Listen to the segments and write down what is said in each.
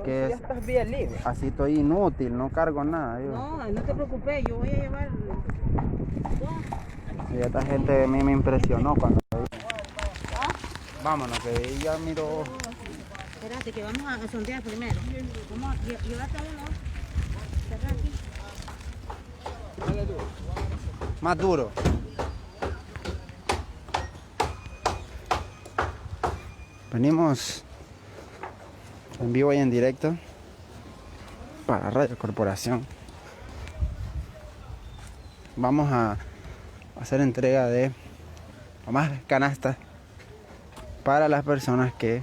Es que Ya estás bien libre. así estoy inútil, no cargo nada. Yo. No, no te preocupes, yo voy a llevar Y esta gente a mí me impresionó cuando... Vámonos, que ya miro... Espérate, que vamos a sondear primero. Vamos a llevarte uno. Cerrar aquí. Más duro. Venimos en vivo y en directo para Radio Corporación. Vamos a hacer entrega de más canastas para las personas que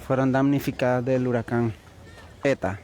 fueron damnificadas del huracán ETA.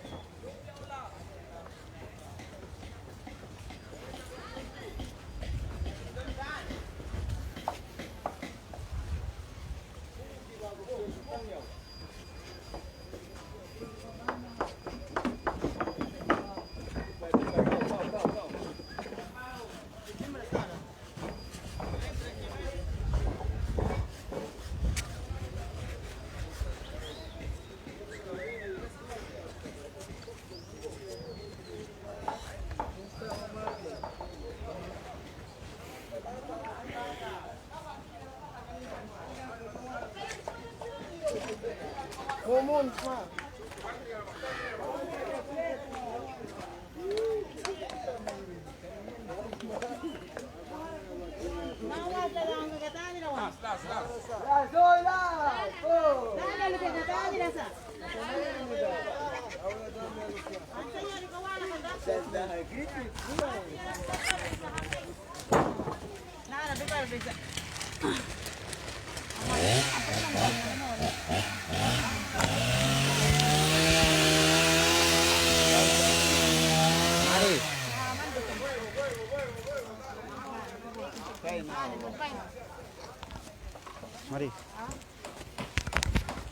Mari.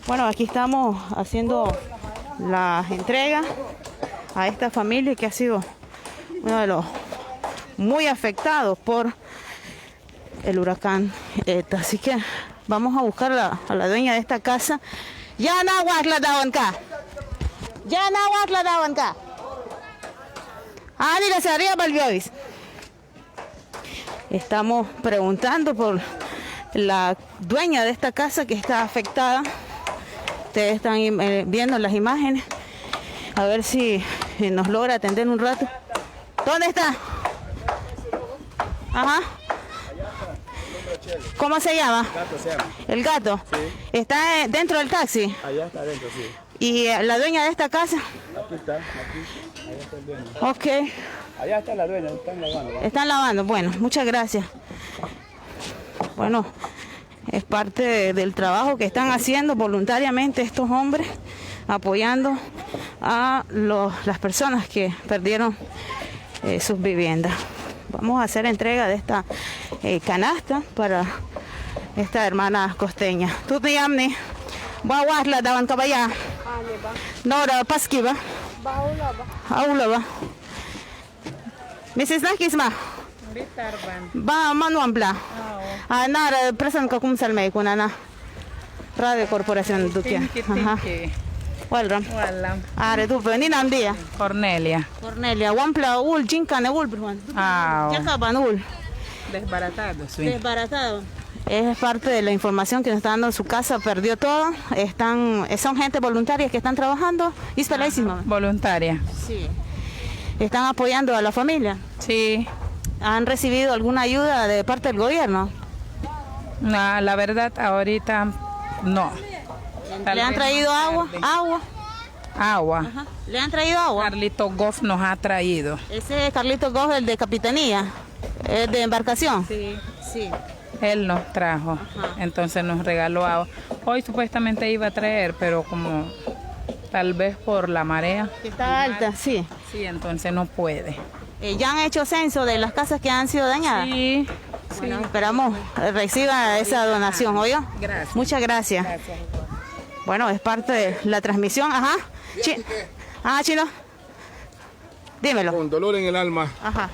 Bueno, aquí estamos haciendo la entrega a esta familia que ha sido uno de los muy afectados por el huracán ETA. Así que vamos a buscar a la dueña de esta casa. Ya no la dawan ka. Ya no la dawan ka. Dile se arriba Balbiois. Estamos preguntando por la dueña de esta casa que está afectada. Ustedes están viendo las imágenes. A ver si nos logra atender un rato. ¿Dónde está? Ajá. ¿Cómo se llama? Gato se llama. El gato. Sí. ¿Está dentro del taxi? Allá está adentro, sí. ¿Y la dueña de esta casa? Aquí está, aquí. Allá está el dueño. Ok. Allá está la dueña, están lavando. Están lavando. Bueno, muchas gracias. Bueno, es parte del trabajo que están haciendo voluntariamente estos hombres, apoyando a las personas que perdieron sus viviendas. Vamos a hacer entrega de esta canasta para esta hermana costeña. ¿Tú te llamas? ¿Bawas la daban cabaya? Nora Paskiva. Aulaba. Mrs. Nakisma. Ba manuambla. Nara present ka kum salmay kunana. Radio Corporación Dukia. Welcome. Are tu ni namdia. Cornelia. Cornelia, wampla ul jinka ne ul bruan. Ya ul. Desbaratado, sí. Desbaratado. Es parte de la información que nos está dando su casa, perdió todo. Son gente voluntaria que están trabajando. ¿Y Voluntaria. Sí. ¿Están apoyando a la familia? Sí. ¿Han recibido alguna ayuda de parte del gobierno? No, la verdad, ahorita no. ¿Le han traído agua? ¿Agua? Agua. Ajá. ¿Le han traído agua? Carlito Goff nos ha traído. Ese es Carlito Goff, el de capitanía, el de embarcación. Sí. Sí. Él nos trajo, entonces nos regaló agua. Hoy supuestamente iba a traer, pero como tal vez por la marea. Está alta, sí. Sí, entonces no puede. ¿Ya han hecho censo de las casas que han sido dañadas? Sí. Bueno, esperamos reciba esa donación, ¿oyó? Gracias. Muchas gracias. Bueno, es parte de la transmisión. Ajá. Chino. Dímelo. Con dolor en el alma. Ajá.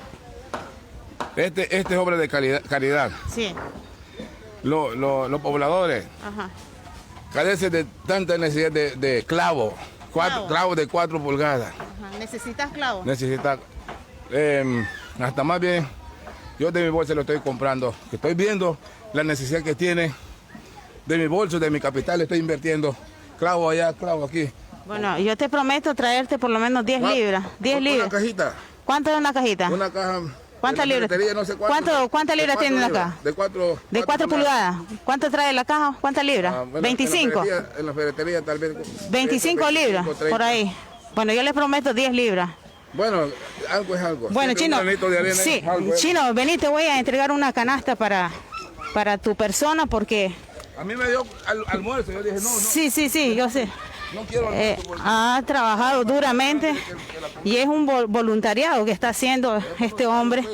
Este es obra de caridad. Sí. Los pobladores Ajá. carecen de tanta necesidad de clavo, clavos de 4 pulgadas. Ajá. ¿Necesitas clavos? Necesita, hasta más bien, yo de mi bolsa lo estoy comprando. Estoy viendo la necesidad que tiene de mi bolso, de mi capital, estoy invirtiendo. Clavo allá, clavo aquí. Bueno, yo te prometo traerte por lo menos 10 libras. 10 libras. Una cajita. ¿Cuánto es una cajita? Una caja. ¿Cuántas libras? No sé ¿Cuántas libras tiene la caja? De 4. ¿De 4 pulgadas? ¿Cuánto trae la caja? ¿Cuántas libras? Bueno, 25. En la ferretería tal vez. 25 libras, 30. por ahí. Bueno, yo les prometo 10 libras. Bueno, algo es algo. Bueno, Siempre Chino, un granito de arena sí, es algo, ¿eh? Chino, vení, te voy a entregar una canasta para tu persona porque... A mí me dio almuerzo, yo dije, no, Sí, yo sé. no quiero almuerzo. porque- Ha trabajado duramente y es un voluntariado que está haciendo este hombre.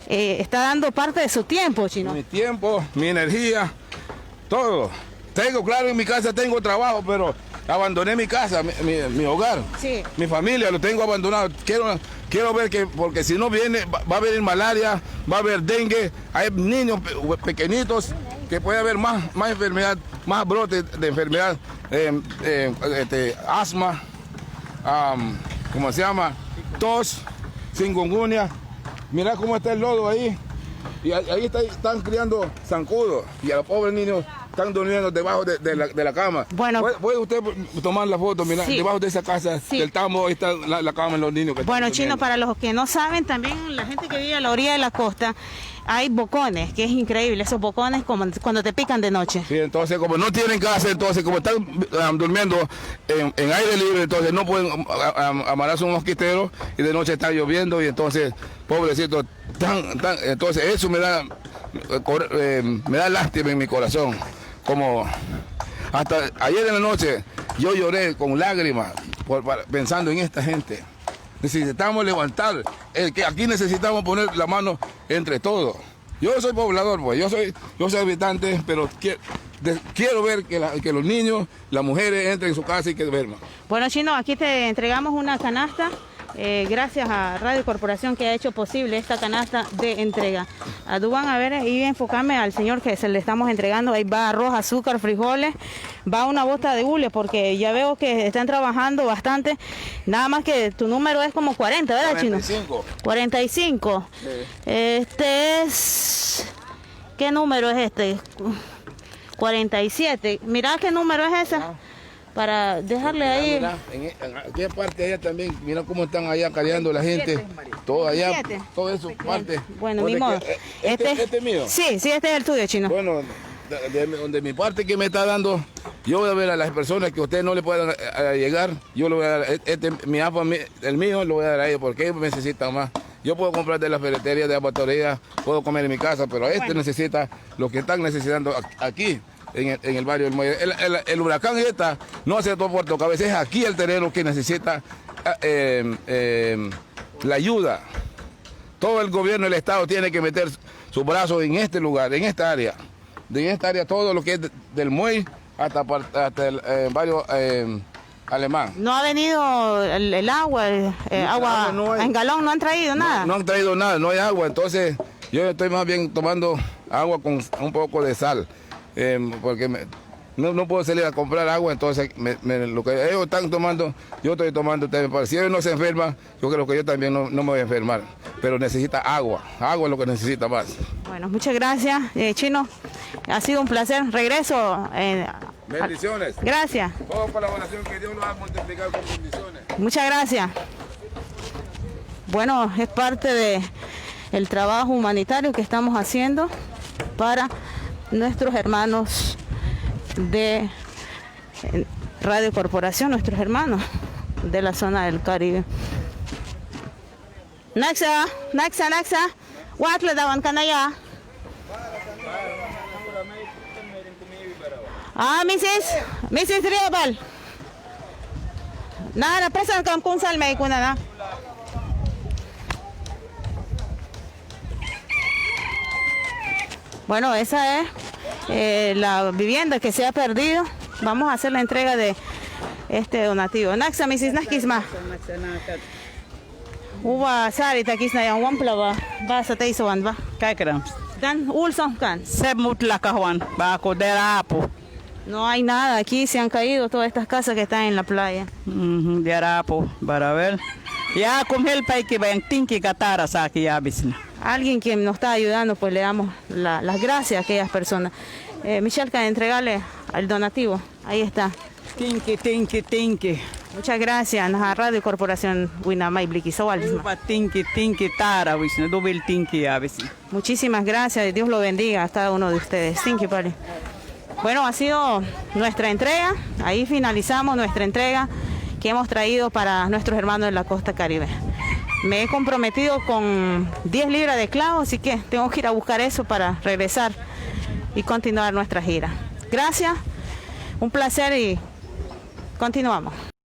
Está dando parte de su tiempo, Chino. Mi tiempo, mi energía, todo. Tengo, claro, en mi casa tengo trabajo, pero abandoné mi casa, mi hogar, Sí. mi familia, lo tengo abandonado. Quiero ver que, porque si no viene, va a haber malaria, va a haber dengue, hay niños pequeñitos, que puede haber más enfermedad, más brotes de enfermedad, asma, ¿cómo se llama? Tos, chikungunya. Mira cómo está el lodo ahí. Y ahí están criando zancudos. Y a los pobres niños están durmiendo debajo de la cama. Bueno. ¿Puede usted tomar la foto? Mira, Sí. debajo de esa casa Sí. del tambo, ahí está la cama de los niños. Que Bueno, están Chino, durmiendo. para los que no saben, también la gente que vive a la orilla de la costa, hay bocones, que es increíble, esos bocones como cuando te pican de noche. Sí, entonces como no tienen casa, entonces como están durmiendo en aire libre, entonces no pueden amarrarse un mosquitero y de noche está lloviendo y entonces, pobrecito, entonces eso me da lástima en mi corazón. Como hasta ayer en la noche yo lloré con lágrimas pensando en esta gente. Necesitamos levantar, que aquí necesitamos poner la mano entre todos. Yo soy poblador, pues, yo soy habitante, pero quiero ver que los niños, las mujeres entren en su casa y que duerman. Bueno, Chino, aquí te entregamos una canasta, gracias a Radio Corporación que ha hecho posible esta canasta de entrega. Aduban a ver y enfocarme al señor que se le estamos entregando. Ahí va arroz, azúcar, frijoles, va una bota de hule porque ya veo que están trabajando bastante. Nada más que tu número es como 40, ¿verdad, 45. Chino? 45. Sí. Este es... ¿Qué número es este? 47. Mira qué número es ese. Para dejarle ahí. Mira, en aquella parte allá también, mira cómo están allá cargando la gente. Todo allá, 27. todo eso parte. Bueno, Donde ni modo. que- este es mío. Sí, este es el tuyo, Chino. Bueno, donde mi parte que me está dando, yo voy a ver a las personas que ustedes no le puedan llegar, yo le voy a dar, el mío lo voy a dar a ellos porque ellos necesitan más. Yo puedo comprar de la ferretería, de la batería, puedo comer en mi casa, pero necesita lo que están necesitando aquí. En el barrio del Muelle. El huracán no hace todo Puerto Cabeza, es aquí el terreno que necesita la ayuda. Todo el gobierno del Estado tiene que meter sus brazos en este lugar, en esta área. En esta área todo lo que es del Muelle hasta el barrio Alemán. No ha venido el agua, agua no hay. en galón, no han traído nada. No han traído nada, no hay agua, entonces yo estoy más bien tomando agua con un poco de sal. Porque no puedo salir a comprar agua, entonces lo que ellos están tomando, yo estoy tomando también. Si ellos no se enferman, yo creo que yo también no me voy a enfermar, pero necesita agua es lo que necesita más. Bueno, muchas gracias, Chino. Ha sido un placer. Regreso. Bendiciones. Gracias. Toda colaboración que Dios nos ha multiplicado con bendiciones. Muchas gracias. Bueno, es parte de el trabajo humanitario que estamos haciendo para nuestros hermanos de Radio Corporación, nuestros hermanos de la zona del Caribe. Naxa, Watla dawan kanaya. Mrs. Riabal. Na presan kam kung sal may kuna na. Bueno, esa es la vivienda que se ha perdido. Vamos a hacer la entrega de este donativo. Naxa, Mrs. Nakisma. Uwa sari takisna yang wamplawa. Ba sa taisawan ba? Kijk dan. Dan ulsong kan. Ze moet lekker gewoon. Bako derapo. No hay nada aquí, se han caído todas estas casas que están en la playa. De Arapo, para ver. Ya con el país que vayan tinki catara saki ya bisna. Alguien que nos está ayudando, pues le damos las gracias a aquellas personas. Michalka, entregarle al donativo. Ahí está. Tinki. Muchas gracias. Naha Radio Corporación Winamay Bliquisawal. Upa tinki tara bisna, doble tinki ya bisna. Muchísimas gracias. Dios lo bendiga a cada uno de ustedes. Thank you, Pali. Bueno, ha sido nuestra entrega. Ahí finalizamos nuestra entrega que hemos traído para nuestros hermanos de la costa Caribe. Me he comprometido con 10 libras de clavo, así que tengo que ir a buscar eso para regresar y continuar nuestra gira. Gracias, un placer y continuamos.